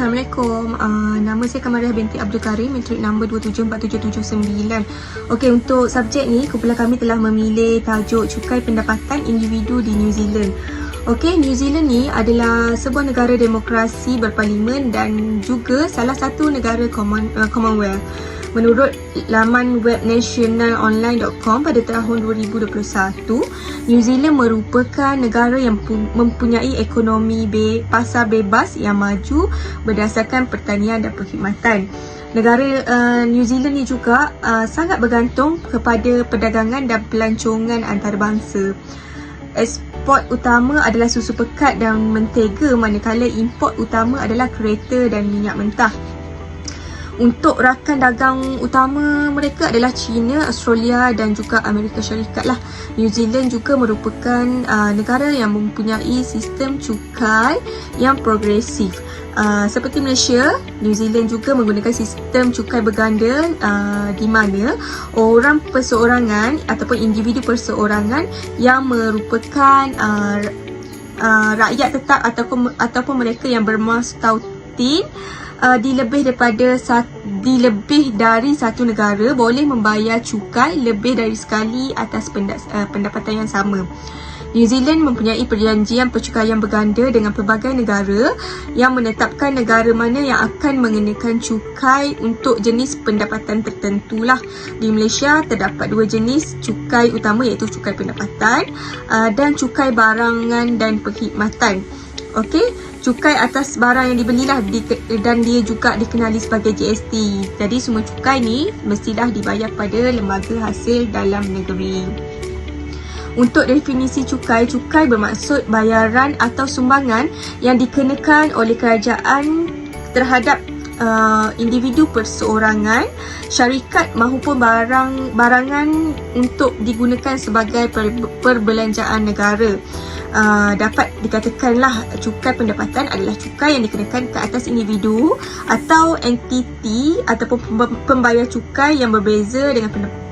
Assalamualaikum. Nama saya Kamariah binti Abdul Karim, matrik nombor 274779. Okey, untuk subjek ni kumpulan kami telah memilih tajuk cukai pendapatan individu di New Zealand. Okey, New Zealand ni adalah sebuah negara demokrasi berparlimen dan juga salah satu negara Commonwealth. Menurut laman web nationalonline.com pada tahun 2021, New Zealand merupakan negara yang mempunyai ekonomi pasar bebas yang maju berdasarkan pertanian dan perkhidmatan. Negara New Zealand ni juga sangat bergantung kepada perdagangan dan pelancongan antarabangsa. Eksport utama adalah susu pekat dan mentega, manakala import utama adalah kereta dan minyak mentah. Untuk rakan dagang utama mereka adalah China, Australia dan juga Amerika Syarikat lah. New Zealand juga merupakan negara yang mempunyai sistem cukai yang progresif. Seperti Malaysia, New Zealand juga menggunakan sistem cukai berganda di mana orang perseorangan ataupun individu perseorangan yang merupakan rakyat tetap ataupun mereka yang bermas tautin di lebih dari satu negara boleh membayar cukai lebih dari sekali atas pendapatan yang sama. New Zealand mempunyai perjanjian percukaian berganda dengan pelbagai negara yang menetapkan negara mana yang akan mengenakan cukai untuk jenis pendapatan tertentu lah. Di Malaysia terdapat dua jenis cukai utama, iaitu cukai pendapatan dan cukai barangan dan perkhidmatan. Okey, cukai atas barang yang dibelilah dan dia juga dikenali sebagai GST. Jadi semua cukai ni mestilah dibayar pada lembaga hasil dalam negeri. Untuk definisi cukai, cukai bermaksud bayaran atau sumbangan yang dikenakan oleh kerajaan terhadap individu perseorangan, syarikat maupun barangan untuk digunakan sebagai perbelanjaan negara. Dapat dikatakanlah cukai pendapatan adalah cukai yang dikenakan ke atas individu atau entiti ataupun pembayar cukai yang berbeza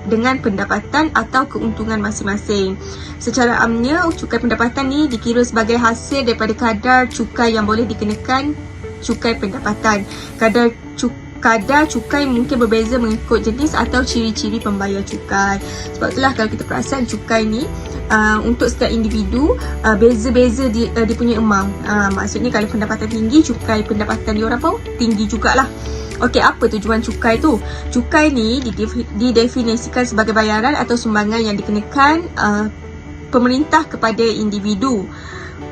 dengan pendapatan atau keuntungan masing-masing. Secara amnya, cukai pendapatan ni dikira sebagai hasil daripada kadar cukai yang boleh dikenakan cukai pendapatan. Kadar cukai mungkin berbeza mengikut jenis atau ciri-ciri pembayar cukai. Sebab itulah kalau kita perasan cukai ni untuk setiap individu beza-beza dia punya amount. Maksudnya kalau pendapatan tinggi, cukai pendapatan diorang pun tinggi jugalah. Okey, apa tujuan cukai tu? Cukai ni didefinisikan sebagai bayaran atau sumbangan yang dikenakan pemerintah kepada individu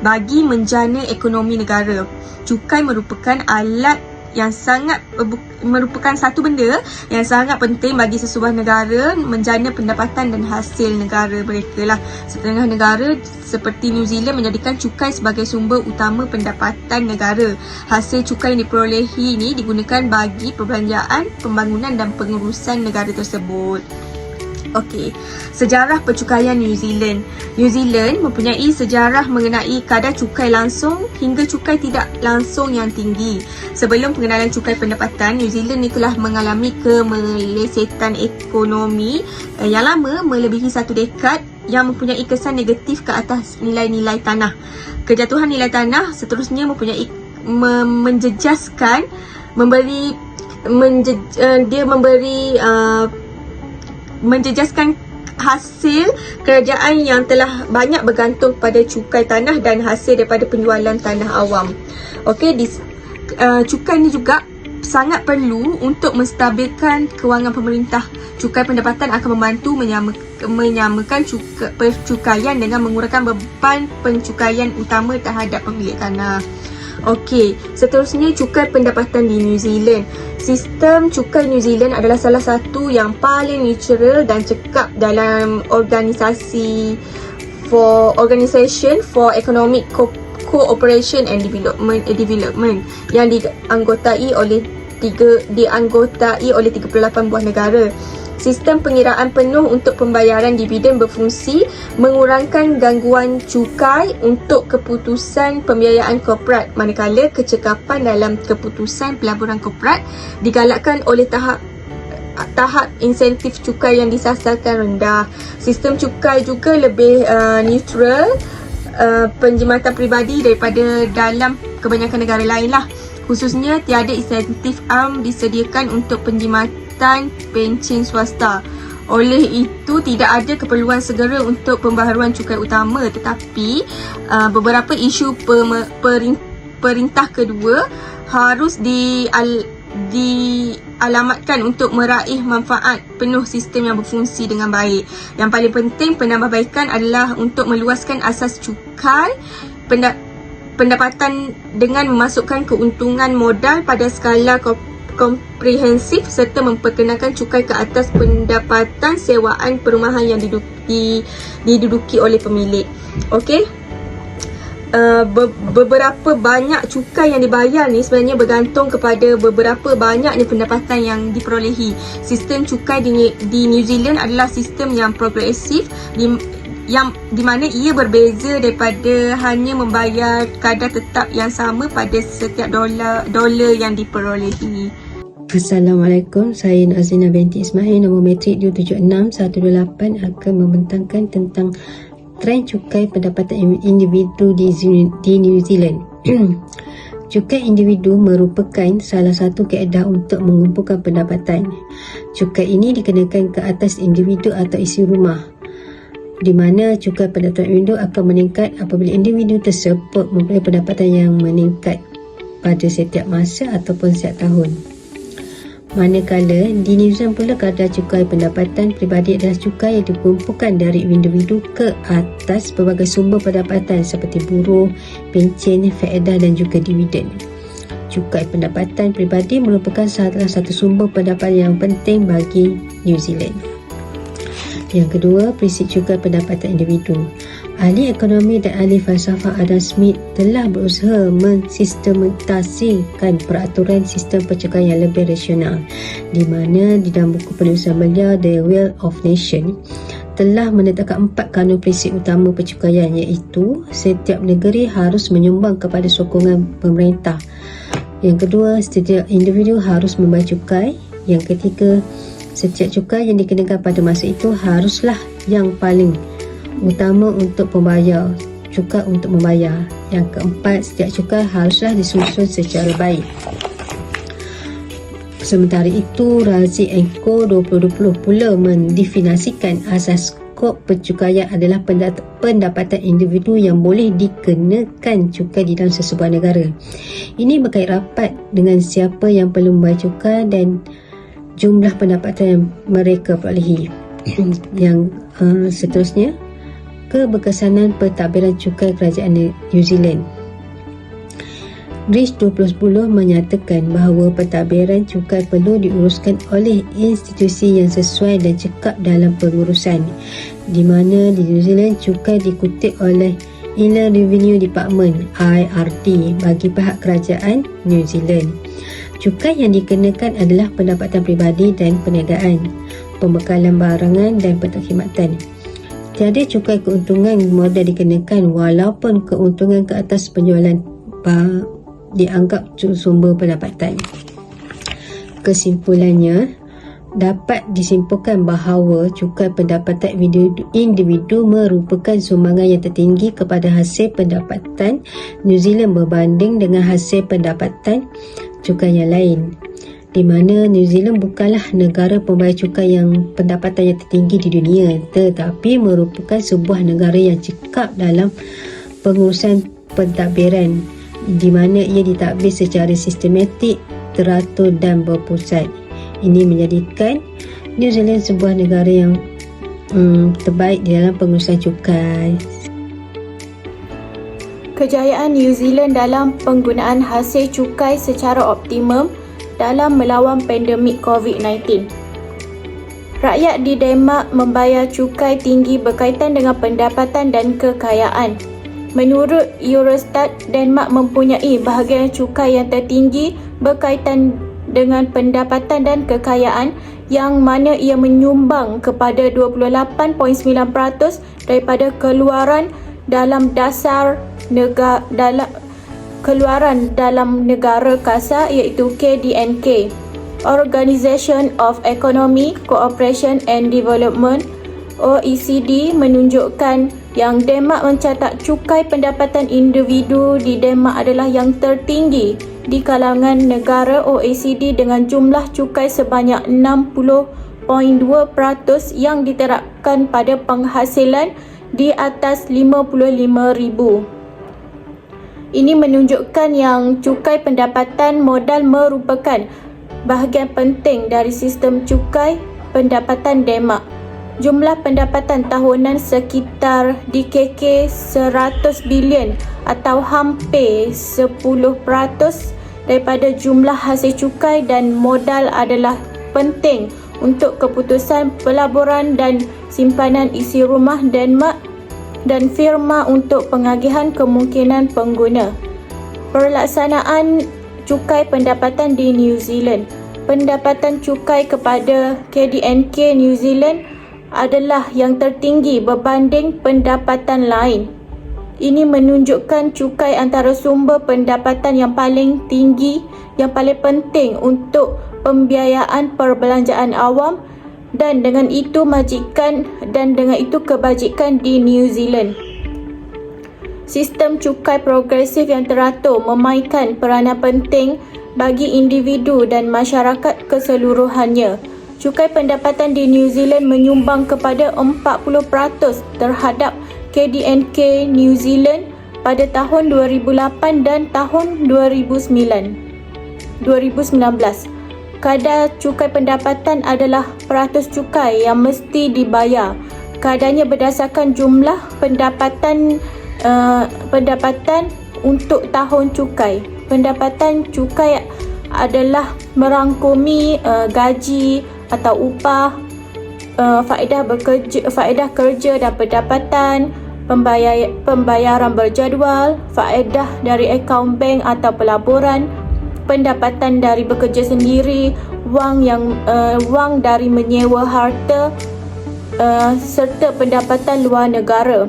bagi menjana ekonomi negara. Cukai merupakan merupakan satu benda yang sangat penting bagi sesebuah negara menjana pendapatan dan hasil negara mereka lah. Setengah negara seperti New Zealand menjadikan cukai sebagai sumber utama pendapatan negara. Hasil cukai yang diperolehi ini digunakan bagi perbelanjaan, pembangunan dan pengurusan negara tersebut. Okey, sejarah percukaian New Zealand. New Zealand mempunyai sejarah mengenai kadar cukai langsung hingga cukai tidak langsung yang tinggi. Sebelum pengenalan cukai pendapatan, New Zealand ni telah mengalami kemelesetan ekonomi yang lama melebihi satu dekad yang mempunyai kesan negatif ke atas nilai-nilai tanah. Kejatuhan nilai tanah seterusnya mempunyai menjejaskan hasil kerajaan yang telah banyak bergantung pada cukai tanah dan hasil daripada penjualan tanah awam. Okey, cukai ni juga sangat perlu untuk menstabilkan kewangan pemerintah. Cukai pendapatan akan membantu menyamakan percukaian dengan mengurangkan beban pencukaian utama terhadap pemilik tanah. Okey, seterusnya cukai pendapatan di New Zealand. Sistem cukai New Zealand adalah salah satu yang paling natural dan cekap dalam Organisation for Economic Cooperation and Development yang dianggotai oleh 38 buah negara. Sistem pengiraan penuh untuk pembayaran dividen berfungsi mengurangkan gangguan cukai untuk keputusan pembiayaan korporat, manakala kecekapan dalam keputusan pelaburan korporat digalakkan oleh tahap insentif cukai yang disasarkan rendah. Sistem cukai juga lebih neutral penjimatan peribadi daripada dalam kebanyakan negara lain lah. Khususnya tiada insentif am disediakan untuk penjimatan pencen swasta. Oleh itu, tidak ada keperluan segera untuk pembaharuan cukai utama, tetapi beberapa isu perintah kedua harus dialamatkan untuk meraih manfaat penuh sistem yang berfungsi dengan baik. Yang paling penting penambahbaikan adalah untuk meluaskan asas cukai pendapatan dengan memasukkan keuntungan modal pada skala komprehensif serta memperkenalkan cukai ke atas pendapatan sewaan perumahan yang diduduki oleh pemilik. Okey. Beberapa banyak cukai yang dibayar ni sebenarnya bergantung kepada beberapa banyaknya pendapatan yang diperolehi. Sistem cukai di New Zealand adalah sistem yang progresif yang di mana ia berbeza daripada hanya membayar kadar tetap yang sama pada setiap dolar yang diperolehi. Assalamualaikum, saya Nazrina binti Ismail, nombor metrik 276128 akan membentangkan tentang trend cukai pendapatan individu di New Zealand. Cukai individu merupakan salah satu kaedah untuk mengumpulkan pendapatan. Cukai ini dikenakan ke atas individu atau isi rumah, di mana cukai pendapatan individu akan meningkat apabila individu tersebut mempunyai pendapatan yang meningkat pada setiap masa ataupun setiap tahun. Manakala di New Zealand pula kadar cukai pendapatan peribadi adalah cukai yang dikumpulkan dari individu ke atas pelbagai sumber pendapatan seperti buruh, pencen, faedah dan juga dividen. Cukai pendapatan peribadi merupakan salah satu sumber pendapatan yang penting bagi New Zealand. Yang kedua, prinsip cukai pendapatan individu. Ahli ekonomi dan ahli falsafah Adam Smith telah berusaha mensistematikan peraturan sistem percukaian yang lebih rasional, di mana di dalam buku penulisan beliau The Wealth of Nation telah menetapkan 4 kanun prinsip utama percukaian, iaitu setiap negeri harus menyumbang kepada sokongan pemerintah. Yang kedua, setiap individu harus membayar cukai. Yang ketiga, setiap cukai yang dikenakan pada masa itu haruslah yang paling utama untuk pembayar, cukai untuk membayar. Yang keempat, setiap cukai haruslah disusun secara baik. Sementara itu, Razi & Co 2020 pula mendefinisikan asas skop percukaian adalah pendapatan individu yang boleh dikenakan cukai di dalam sesebuah negara. Ini berkait rapat dengan siapa yang perlu membayar cukai dan jumlah pendapatan yang mereka perolehi. Yang seterusnya, keberkesanan pentadbiran cukai kerajaan New Zealand. Rich 2010 menyatakan bahawa pentadbiran cukai perlu diuruskan oleh institusi yang sesuai dan cekap dalam pengurusan, di mana di New Zealand cukai dikutip oleh Inland Revenue Department IRD bagi pihak kerajaan New Zealand. Cukai yang dikenakan adalah pendapatan peribadi dan perniagaan, pembekalan barangan dan perkhidmatan. Tiada cukai keuntungan modal dikenakan walaupun keuntungan ke atas penjualan dianggap sumber pendapatan. Kesimpulannya, dapat disimpulkan bahawa cukai pendapatan individu merupakan sumbangan yang tertinggi kepada hasil pendapatan New Zealand berbanding dengan hasil pendapatan cukai yang lain, di mana New Zealand bukanlah negara pembayar cukai yang pendapatan yang tertinggi di dunia, tetapi merupakan sebuah negara yang cekap dalam pengurusan pentadbiran, di mana ia ditadbir secara sistematik, teratur dan berpusat. Ini menjadikan New Zealand sebuah negara yang terbaik di dalam pengurusan cukai. Kejayaan New Zealand dalam penggunaan hasil cukai secara optimum dalam melawan pandemik COVID-19. Rakyat di Denmark membayar cukai tinggi berkaitan dengan pendapatan dan kekayaan. Menurut Eurostat, Denmark mempunyai bahagian cukai yang tertinggi berkaitan dengan pendapatan dan kekayaan, yang mana ia menyumbang kepada 28.9% daripada keluaran dalam negara kasar, iaitu KDNK. Organisation of Economic Cooperation and Development OECD menunjukkan yang Denmark mencatat cukai pendapatan individu di Denmark adalah yang tertinggi di kalangan negara OECD dengan jumlah cukai sebanyak 60.2% yang diterapkan pada penghasilan di atas RM55,000. Ini menunjukkan yang cukai pendapatan modal merupakan bahagian penting dari sistem cukai pendapatan Denmark. Jumlah pendapatan tahunan sekitar DKK 100 bilion atau hampir 10% daripada jumlah hasil cukai dan modal adalah penting untuk keputusan pelaburan dan simpanan isi rumah Denmark dan firma untuk pengagihan kemungkinan pengguna. Pelaksanaan cukai pendapatan di New Zealand. Pendapatan cukai kepada KDNK New Zealand adalah yang tertinggi berbanding pendapatan lain. Ini menunjukkan cukai antara sumber pendapatan yang paling tinggi, yang paling penting untuk pembiayaan perbelanjaan awam dan dengan itu kebajikan di New Zealand. Sistem cukai progresif yang teratur memainkan peranan penting bagi individu dan masyarakat keseluruhannya. Cukai pendapatan di New Zealand menyumbang kepada 40% terhadap KDNK New Zealand pada tahun 2008 dan tahun 2019. Kadar cukai pendapatan adalah peratus cukai yang mesti dibayar. Kadarnya berdasarkan jumlah pendapatan untuk tahun cukai. Pendapatan cukai adalah merangkumi gaji atau upah, faedah kerja dan pendapatan, pembayaran berjadual, faedah dari akaun bank atau pelaburan, pendapatan dari bekerja sendiri, wang dari menyewa harta, serta pendapatan luar negara.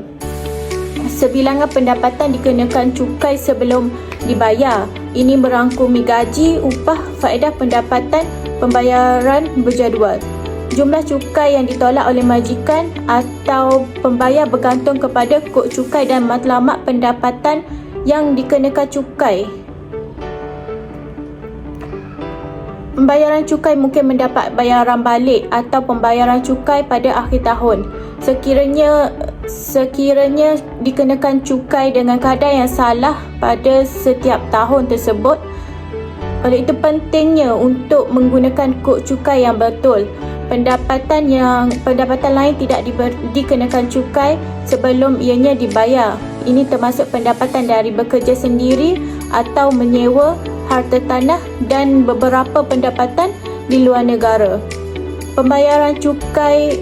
Sebilangan pendapatan dikenakan cukai sebelum dibayar. Ini merangkumi gaji, upah, faedah pendapatan, pembayaran berjadual. Jumlah cukai yang ditolak oleh majikan atau pembayar bergantung kepada kod cukai dan matlamat pendapatan yang dikenakan cukai. Pembayaran cukai mungkin mendapat bayaran balik atau pembayaran cukai pada akhir tahun. Sekiranya dikenakan cukai dengan kadar yang salah pada setiap tahun tersebut. Oleh itu pentingnya untuk menggunakan kod cukai yang betul. Pendapatan lain tidak dikenakan cukai sebelum ianya dibayar. Ini termasuk pendapatan dari bekerja sendiri atau menyewa harta tanah dan beberapa pendapatan di luar negara. Membayar cukai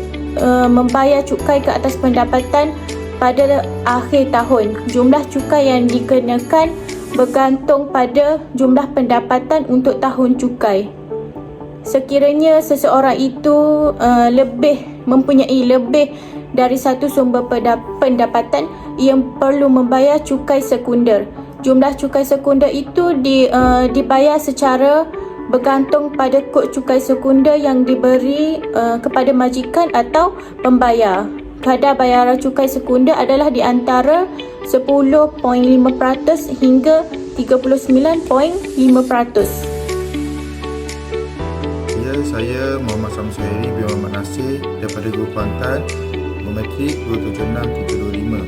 ke atas pendapatan pada akhir tahun. Jumlah cukai yang dikenakan bergantung pada jumlah pendapatan untuk tahun cukai. Sekiranya seseorang itu mempunyai lebih dari satu sumber pendapatan, ia perlu membayar cukai sekunder. Jumlah cukai sekunder itu dibayar secara bergantung pada kod cukai sekunder yang diberi kepada majikan atau pembayar. Kadar bayaran cukai sekunder adalah di antara 10.5% hingga 39.5%. Saya Muhammad Samsuhairi bin Muhammad Nasir daripada Guru Kuantan Memetrik 276-325.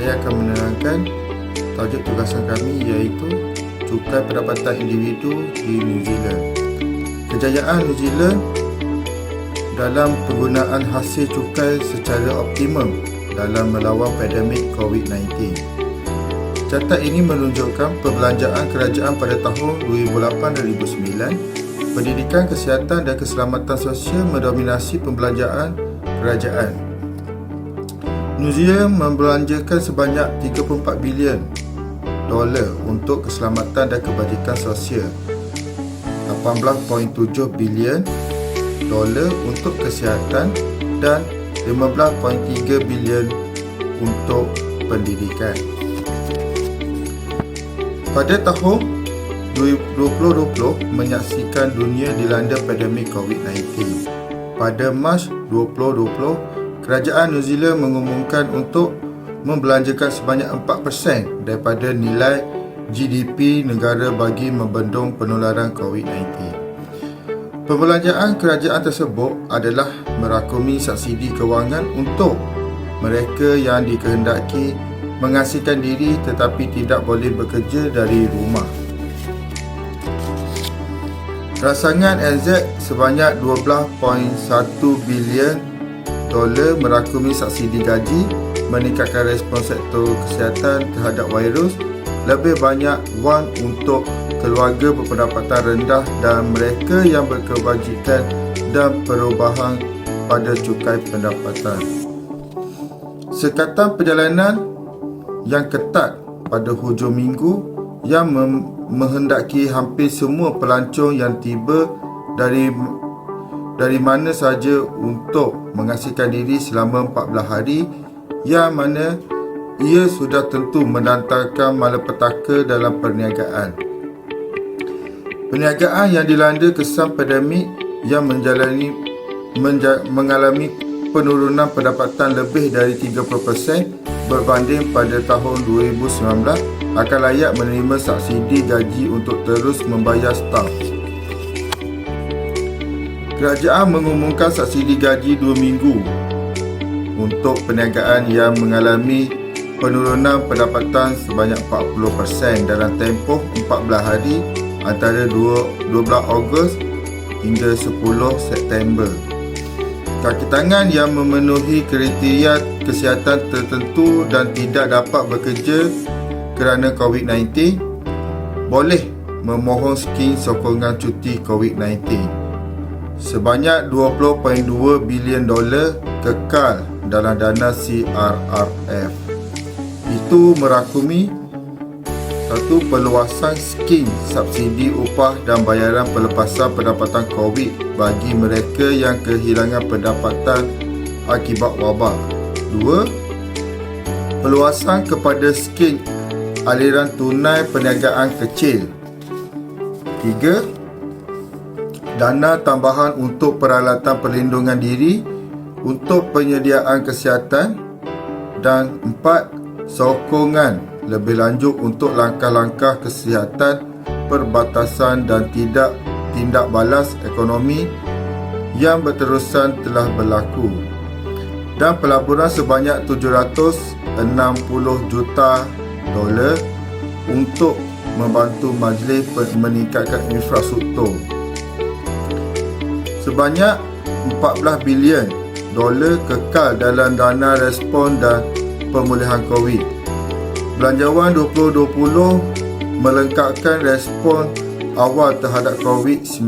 Saya akan menerangkan tajuk tugasan kami iaitu cukai pendapatan individu di New Zealand. Kejayaan New Zealand dalam penggunaan hasil cukai secara optimum dalam melawan pandemik COVID-19. Catat ini menunjukkan perbelanjaan kerajaan pada tahun 2008 dan 2009. Pendidikan, kesihatan dan keselamatan sosial mendominasi pembelanjaan kerajaan. New Zealand membelanjakan sebanyak 34 bilion dolar untuk keselamatan dan kebajikan sosial, 18.7 bilion dolar untuk kesihatan dan 15.3 bilion untuk pendidikan. Pada tahun 2020 menyaksikan dunia dilanda pandemik COVID-19. Pada Mac 2020, kerajaan New Zealand mengumumkan untuk membelanjakan sebanyak 4% daripada nilai GDP negara bagi membendung penularan COVID-19. Pembelanjaan kerajaan tersebut adalah merakumi subsidi kewangan untuk mereka yang dikehendaki mengasingkan diri tetapi tidak boleh bekerja dari rumah. Rangsangan NZ sebanyak $12.1 bilion merakumi subsidi gaji, meningkatkan respons sektor kesihatan terhadap virus, lebih banyak wang untuk keluarga berpendapatan rendah dan mereka yang berkewajikan dan perubahan pada cukai pendapatan. Sekatan perjalanan yang ketat pada hujung minggu yang menghendaki hampir semua pelancong yang tiba dari mana sahaja untuk mengasingkan diri selama 14 hari, yang mana ia sudah tentu mendatangkan malapetaka dalam perniagaan. Perniagaan yang dilanda kesan pandemik yang mengalami penurunan pendapatan lebih dari 30% berbanding pada tahun 2019 akan layak menerima subsidi gaji untuk terus membayar staf. Kerajaan mengumumkan subsidi gaji 2 minggu untuk perniagaan yang mengalami penurunan pendapatan sebanyak 40% dalam tempoh 14 hari antara 12 Ogos hingga 10 September. Kaki tangan yang memenuhi kriteria kesihatan tertentu dan tidak dapat bekerja kerana COVID-19 boleh memohon skim sokongan cuti COVID-19. Sebanyak $20.2 bilion kekal dalam dana CRRF. Itu merakumi satu, perluasan skim subsidi upah dan bayaran pelepasan pendapatan COVID bagi mereka yang kehilangan pendapatan akibat wabak. 2. Perluasan kepada skim aliran tunai perniagaan kecil. 3. Dana tambahan untuk peralatan perlindungan diri untuk penyediaan kesihatan. Dan 4. Sokongan lebih lanjut untuk langkah-langkah kesihatan perbatasan dan tindak balas ekonomi yang berterusan telah berlaku. Dan pelaburan sebanyak $760 juta untuk membantu majlis meningkatkan infrastruktur. Sebanyak $14 bilion kekal dalam dana respon dan pemulihan COVID. Belanjawan 2020 melengkapkan respon awal terhadap COVID-19,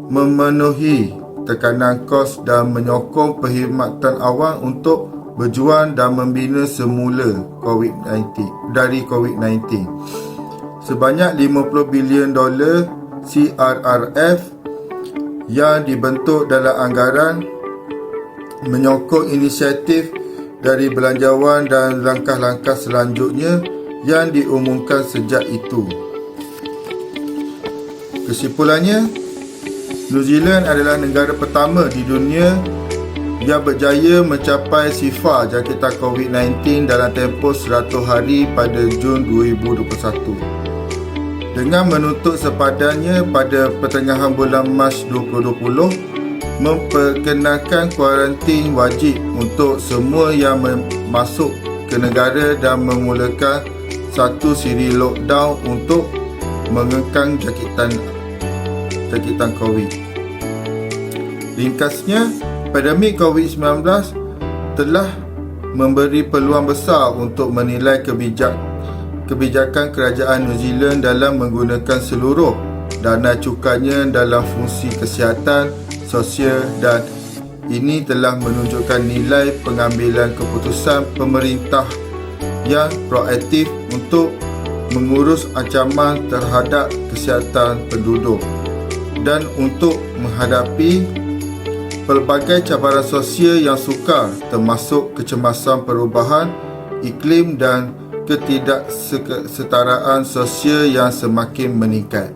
memenuhi tekanan kos dan menyokong perkhidmatan awam untuk berjuang dan membina semula dari COVID-19. Sebanyak $50 bilion CRRF yang dibentuk dalam anggaran menyokong inisiatif dari belanjawan dan langkah-langkah selanjutnya yang diumumkan sejak itu. Kesimpulannya, New Zealand adalah negara pertama di dunia yang berjaya mencapai sifar jangkitan COVID-19 dalam tempoh 100 hari pada Jun 2021. Dengan menuntut sepadannya pada pertengahan bulan Mac 2020, memperkenalkan kuarantin wajib untuk semua yang masuk ke negara dan memulakan satu siri lockdown untuk mengekang jangkitan COVID. Ringkasnya, pandemik COVID-19 telah memberi peluang besar untuk menilai kebijakan kerajaan New Zealand dalam menggunakan seluruh dana cukainya dalam fungsi kesihatan, sosial, dan ini telah menunjukkan nilai pengambilan keputusan pemerintah yang proaktif untuk mengurus ancaman terhadap kesihatan penduduk dan untuk menghadapi pelbagai cabaran sosial yang sukar termasuk kecemasan perubahan iklim dan ketidaksetaraan sosial yang semakin meningkat.